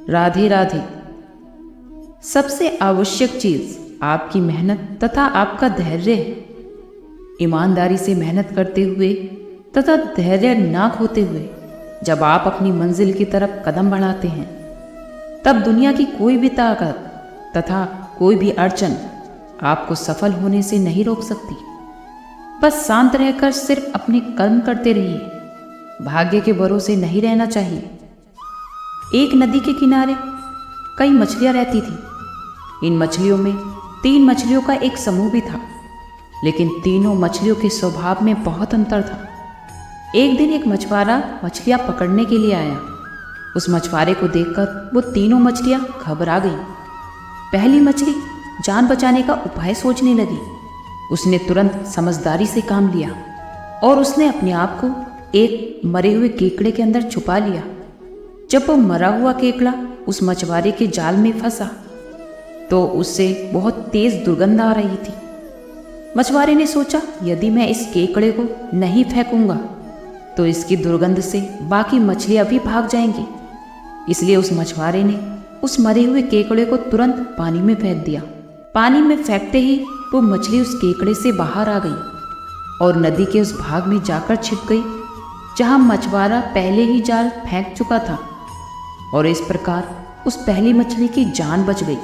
राधे राधे। सबसे आवश्यक चीज आपकी मेहनत तथा आपका धैर्य है। ईमानदारी से मेहनत करते हुए तथा धैर्य ना खोते हुए जब आप अपनी मंजिल की तरफ कदम बढ़ाते हैं, तब दुनिया की कोई भी ताकत तथा कोई भी अड़चन आपको सफल होने से नहीं रोक सकती। बस शांत रहकर सिर्फ अपने कर्म करते रहिए। भाग्य के भरोसे नहीं रहना चाहिए। एक नदी के किनारे कई मछलियां रहती थी। इन मछलियों में 3 मछलियों का एक समूह भी था, लेकिन तीनों मछलियों के स्वभाव में बहुत अंतर था। एक दिन एक मछुआरा मछलियां पकड़ने के लिए आया। उस मछुआरे को देखकर वो तीनों मछलियां घबरा गईं। पहली मछली जान बचाने का उपाय सोचने लगी। उसने तुरंत समझदारी से काम लिया और उसने अपने आप को एक मरे हुए केकड़े के अंदर छुपा लिया। जब वो मरा हुआ केकड़ा उस मछुआरे के जाल में फंसा तो उससे बहुत तेज दुर्गंध आ रही थी। मछुआरे ने सोचा, यदि मैं इस केकड़े को नहीं फेंकूंगा तो इसकी दुर्गंध से बाकी मछलियां भी भाग जाएंगी। इसलिए उस मछुआरे ने उस मरे हुए केकड़े को तुरंत पानी में फेंक दिया। पानी में फेंकते ही वो मछली उस केकड़े से बाहर आ गई और नदी के उस भाग में जाकर छिप गई जहां मछुआरा पहले ही जाल फेंक चुका था, और इस प्रकार उस पहली मछली की जान बच गई।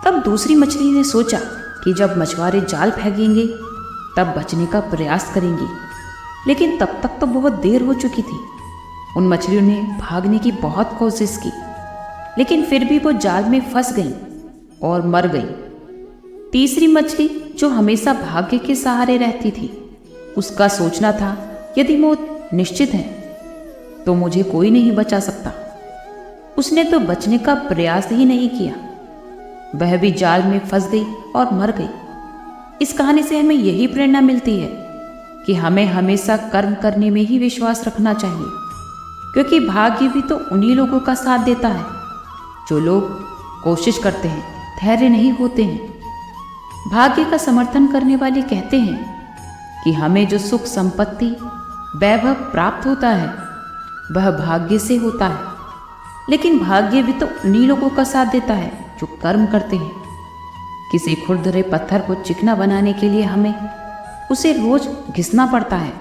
तब दूसरी मछली ने सोचा कि जब मछुआरे जाल फेंकेंगे तब बचने का प्रयास करेंगी, लेकिन तब तक तो बहुत देर हो चुकी थी। उन मछलियों ने भागने की बहुत कोशिश की, लेकिन फिर भी वो जाल में फंस गई और मर गई। तीसरी मछली, जो हमेशा भाग्य के सहारे रहती थी, उसका सोचना था, यदि मौत निश्चित है तो मुझे कोई नहीं बचा सकता। उसने तो बचने का प्रयास ही नहीं किया। वह भी जाल में फंस गई और मर गई। इस कहानी से हमें यही प्रेरणा मिलती है कि हमें हमेशा कर्म करने में ही विश्वास रखना चाहिए, क्योंकि भाग्य भी तो उन्हीं लोगों का साथ देता है जो लोग कोशिश करते हैं, धैर्य नहीं होते हैं। भाग्य का समर्थन करने वाले कहते हैं कि हमें जो सुख संपत्ति वैभव प्राप्त होता है वह भाग्य से होता है, लेकिन भाग्य भी तो उन्हीं लोगों का साथ देता है जो कर्म करते हैं। किसी खुरदरे पत्थर को चिकना बनाने के लिए हमें उसे रोज घिसना पड़ता है।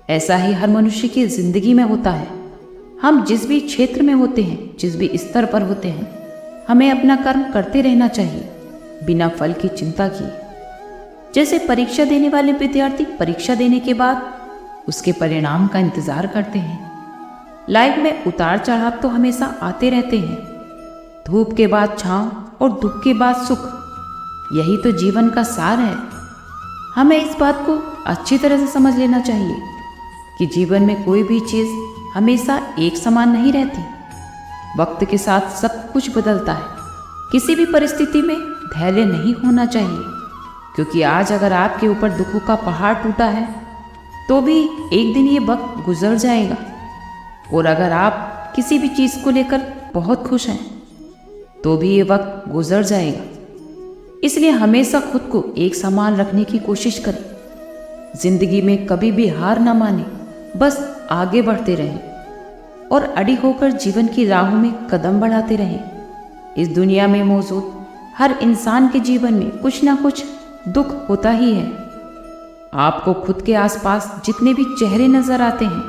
ऐसा ही हर मनुष्य की जिंदगी में होता है। हम जिस भी क्षेत्र में होते हैं, जिस भी स्तर पर होते हैं, हमें अपना कर्म करते रहना चाहिए बिना फल की चिंता किए। जैसे परीक्षा देने वाले विद्यार्थी परीक्षा देने के बाद उसके परिणाम का इंतजार करते हैं। लाइफ में उतार चढ़ाव तो हमेशा आते रहते हैं। धूप के बाद छांव और दुख के बाद सुख, यही तो जीवन का सार है। हमें इस बात को अच्छी तरह से समझ लेना चाहिए कि जीवन में कोई भी चीज़ हमेशा एक समान नहीं रहती। वक्त के साथ सब कुछ बदलता है। किसी भी परिस्थिति में धैर्य नहीं होना चाहिए, क्योंकि आज अगर आपके ऊपर दुखों का पहाड़ टूटा है तो भी एक दिन ये वक्त गुजर जाएगा। और अगर आप किसी भी चीज़ को लेकर बहुत खुश हैं तो भी ये वक्त गुजर जाएगा। इसलिए हमेशा खुद को एक समान रखने की कोशिश करें। जिंदगी में कभी भी हार ना माने, बस आगे बढ़ते रहें और अड़ी होकर जीवन की राहों में कदम बढ़ाते रहें। इस दुनिया में मौजूद हर इंसान के जीवन में कुछ ना कुछ दुख होता ही है। आपको खुद के आसपास जितने भी चेहरे नजर आते हैं,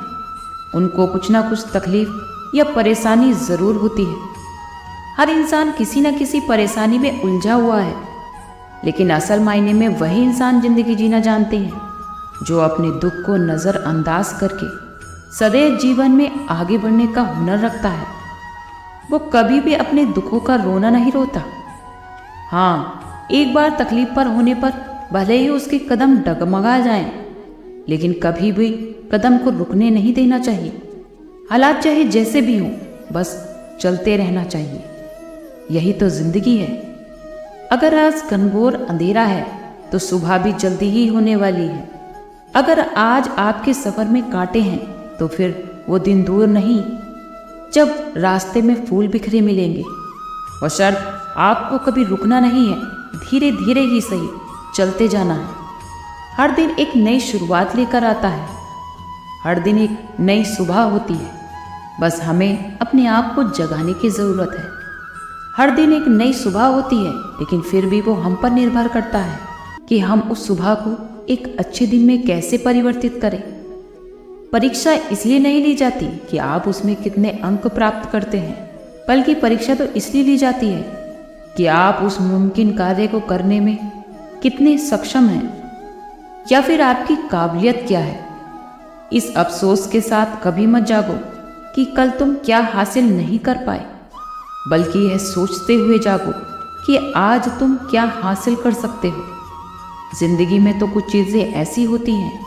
उनको कुछ ना कुछ तकलीफ या परेशानी ज़रूर होती है। हर इंसान किसी न किसी परेशानी में उलझा हुआ है, लेकिन असल मायने में वही इंसान जिंदगी जीना जानते हैं जो अपने दुख को नज़रअंदाज करके सदैव जीवन में आगे बढ़ने का हुनर रखता है। वो कभी भी अपने दुखों का रोना नहीं रोता। हाँ, एक बार तकलीफ पर होने पर भले ही उसके कदम डगमगा जाएं, लेकिन कभी भी कदम को रुकने नहीं देना चाहिए। हालात चाहे जैसे भी हों, बस चलते रहना चाहिए। यही तो जिंदगी है। अगर आज घनघोर अंधेरा है तो सुबह भी जल्दी ही होने वाली है। अगर आज आपके सफ़र में कांटे हैं तो फिर वो दिन दूर नहीं जब रास्ते में फूल बिखरे मिलेंगे। और शर्त आपको कभी रुकना नहीं है, धीरे धीरे ही सही चलते जाना है। हर दिन एक नई शुरुआत लेकर आता है। हर दिन एक नई सुबह होती है। बस हमें अपने आप को जगाने की ज़रूरत है। हर दिन एक नई सुबह होती है, लेकिन फिर भी वो हम पर निर्भर करता है कि हम उस सुबह को एक अच्छे दिन में कैसे परिवर्तित करें। परीक्षा इसलिए नहीं ली जाती कि आप उसमें कितने अंक प्राप्त करते हैं, बल्कि परीक्षा तो इसलिए ली जाती है कि आप उस मुमकिन कार्य को करने में कितने सक्षम हैं, या फिर आपकी काबिलियत क्या है। इस अफसोस के साथ कभी मत जागो कि कल तुम क्या हासिल नहीं कर पाए, बल्कि यह सोचते हुए जागो कि आज तुम क्या हासिल कर सकते हो। जिंदगी में तो कुछ चीज़ें ऐसी होती हैं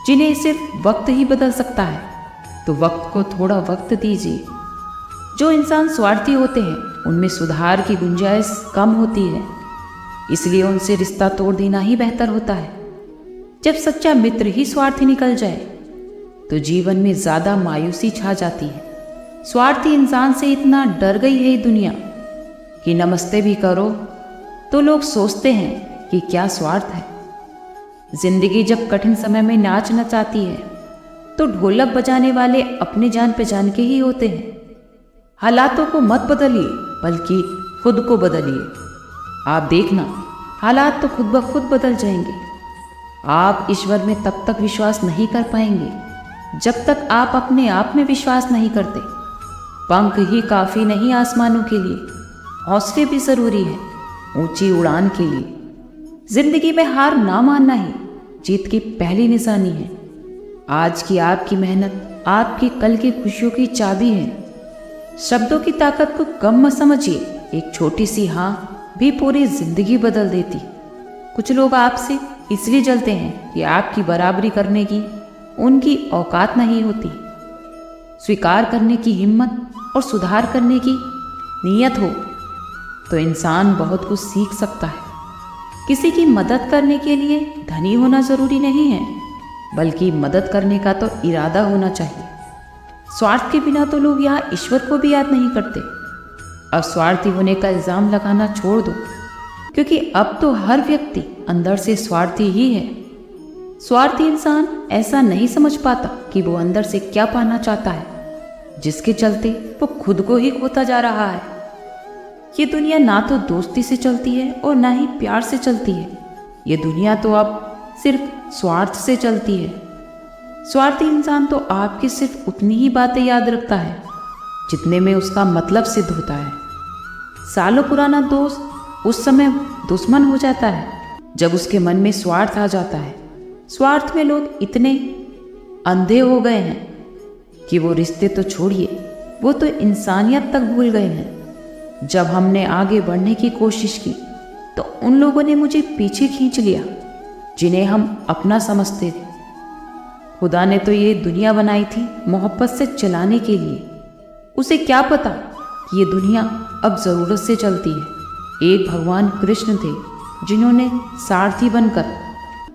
जिन्हें सिर्फ वक्त ही बदल सकता है, तो वक्त को थोड़ा वक्त दीजिए। जो इंसान स्वार्थी होते हैं उनमें सुधार की गुंजाइश कम होती है, इसलिए उनसे रिश्ता तोड़ देना ही बेहतर होता है। जब सच्चा मित्र ही स्वार्थी निकल जाए तो जीवन में ज़्यादा मायूसी छा जाती है। स्वार्थी इंसान से इतना डर गई है ये दुनिया कि नमस्ते भी करो तो लोग सोचते हैं कि क्या स्वार्थ है। जिंदगी जब कठिन समय में नाच नचाती है तो ढोलक बजाने वाले अपने जान पहचान के ही होते हैं। हालातों को मत बदलिए, बल्कि खुद को बदलिए। आप देखना, हालात तो खुद ब खुद बदल जाएंगे। आप ईश्वर में तब तक विश्वास नहीं कर पाएंगे जब तक आप अपने आप में विश्वास नहीं करते। पंख ही काफ़ी नहीं आसमानों के लिए, हौसले भी ज़रूरी है ऊंची उड़ान के लिए। जिंदगी में हार ना मानना ही जीत की पहली निशानी है। आज की आपकी मेहनत आपकी कल की खुशियों की चाबी है। शब्दों की ताकत को कम मत समझिए, एक छोटी सी हाँ भी पूरी जिंदगी बदल देती। कुछ लोग आपसे इसलिए जलते हैं कि आपकी बराबरी करने की उनकी औकात नहीं होती। स्वीकार करने की हिम्मत और सुधार करने की नीयत हो तो इंसान बहुत कुछ सीख सकता है। किसी की मदद करने के लिए धनी होना ज़रूरी नहीं है, बल्कि मदद करने का तो इरादा होना चाहिए। स्वार्थ के बिना तो लोग यहाँ ईश्वर को भी याद नहीं करते। अब स्वार्थी होने का इल्ज़ाम लगाना छोड़ दो, क्योंकि अब तो हर व्यक्ति अंदर से स्वार्थी ही है। स्वार्थी इंसान ऐसा नहीं समझ पाता कि वो अंदर से क्या पाना चाहता है, जिसके चलते वो खुद को ही खोता जा रहा है। ये दुनिया ना तो दोस्ती से चलती है और ना ही प्यार से चलती है। ये दुनिया तो अब सिर्फ स्वार्थ से चलती है। स्वार्थी इंसान तो आपकी सिर्फ उतनी ही बातें याद रखता है जितने में उसका मतलब सिद्ध होता है। सालों पुराना दोस्त उस समय दुश्मन हो जाता है जब उसके मन में स्वार्थ आ जाता है। स्वार्थ में लोग इतने अंधे हो गए हैं कि वो रिश्ते तो छोड़िए, वो तो इंसानियत तक भूल गए हैं। जब हमने आगे बढ़ने की कोशिश की तो उन लोगों ने मुझे पीछे खींच लिया जिन्हें हम अपना समझते थे। खुदा ने तो ये दुनिया बनाई थी मोहब्बत से चलाने के लिए। उसे क्या पता कि ये दुनिया अब ज़रूरत से चलती है। एक भगवान कृष्ण थे जिन्होंने सारथी बनकर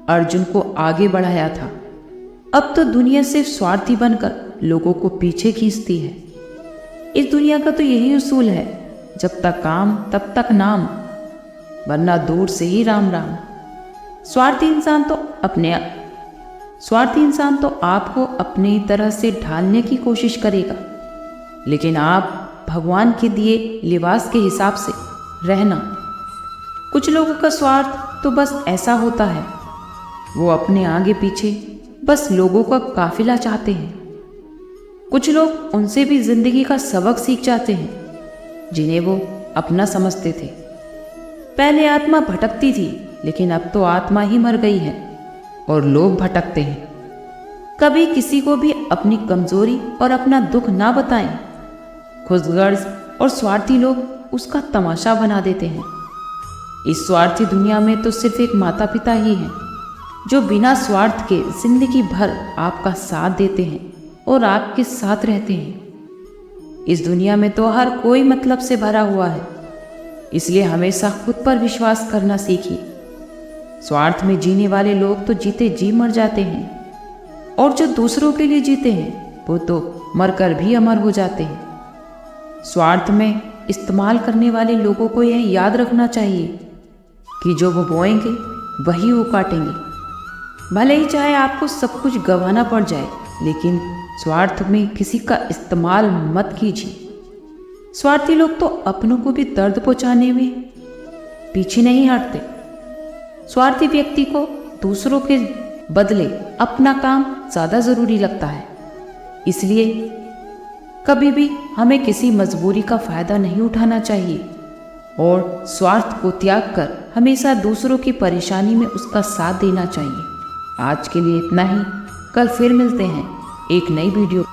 अर्जुन को आगे बढ़ाया था। अब तो दुनिया सिर्फ स्वार्थी बनकर लोगों को पीछे खींचती है। इस दुनिया का तो यही उसूल है, जब तक काम तब तक नाम, वरना दूर से ही राम राम। स्वार्थी इंसान तो आपको अपनी तरह से ढालने की कोशिश करेगा, लेकिन आप भगवान के दिए लिबास के हिसाब से रहना। कुछ लोगों का स्वार्थ तो बस ऐसा होता है, वो अपने आगे पीछे बस लोगों का काफिला चाहते हैं। कुछ लोग उनसे भी जिंदगी का सबक सीख जाते हैं जिन्हें वो अपना समझते थे। पहले आत्मा भटकती थी, लेकिन अब तो आत्मा ही मर गई है और लोग भटकते हैं। कभी किसी को भी अपनी कमजोरी और अपना दुख ना बताएं। खुदगर्ज और स्वार्थी लोग उसका तमाशा बना देते हैं। इस स्वार्थी दुनिया में तो सिर्फ एक माता पिता ही हैं जो बिना स्वार्थ के जिंदगी भर आपका साथ देते हैं और आपके साथ रहते हैं। इस दुनिया में तो हर कोई मतलब से भरा हुआ है, इसलिए हमेशा खुद पर विश्वास करना सीखिए। स्वार्थ में जीने वाले लोग तो जीते जी मर जाते हैं, और जो दूसरों के लिए जीते हैं वो तो मरकर भी अमर हो जाते हैं। स्वार्थ में इस्तेमाल करने वाले लोगों को यह याद रखना चाहिए कि जो वो बोएंगे वही वो काटेंगे। भले ही चाहे आपको सब कुछ गंवाना पड़ जाए, लेकिन स्वार्थ में किसी का इस्तेमाल मत कीजिए। स्वार्थी लोग तो अपनों को भी दर्द पहुंचाने में पीछे नहीं हटते। स्वार्थी व्यक्ति को दूसरों के बदले अपना काम ज़्यादा ज़रूरी लगता है। इसलिए कभी भी हमें किसी मजबूरी का फ़ायदा नहीं उठाना चाहिए और स्वार्थ को त्याग कर हमेशा दूसरों की परेशानी में उसका साथ देना चाहिए। आज के लिए इतना ही। कल फिर मिलते हैं एक नई वीडियो।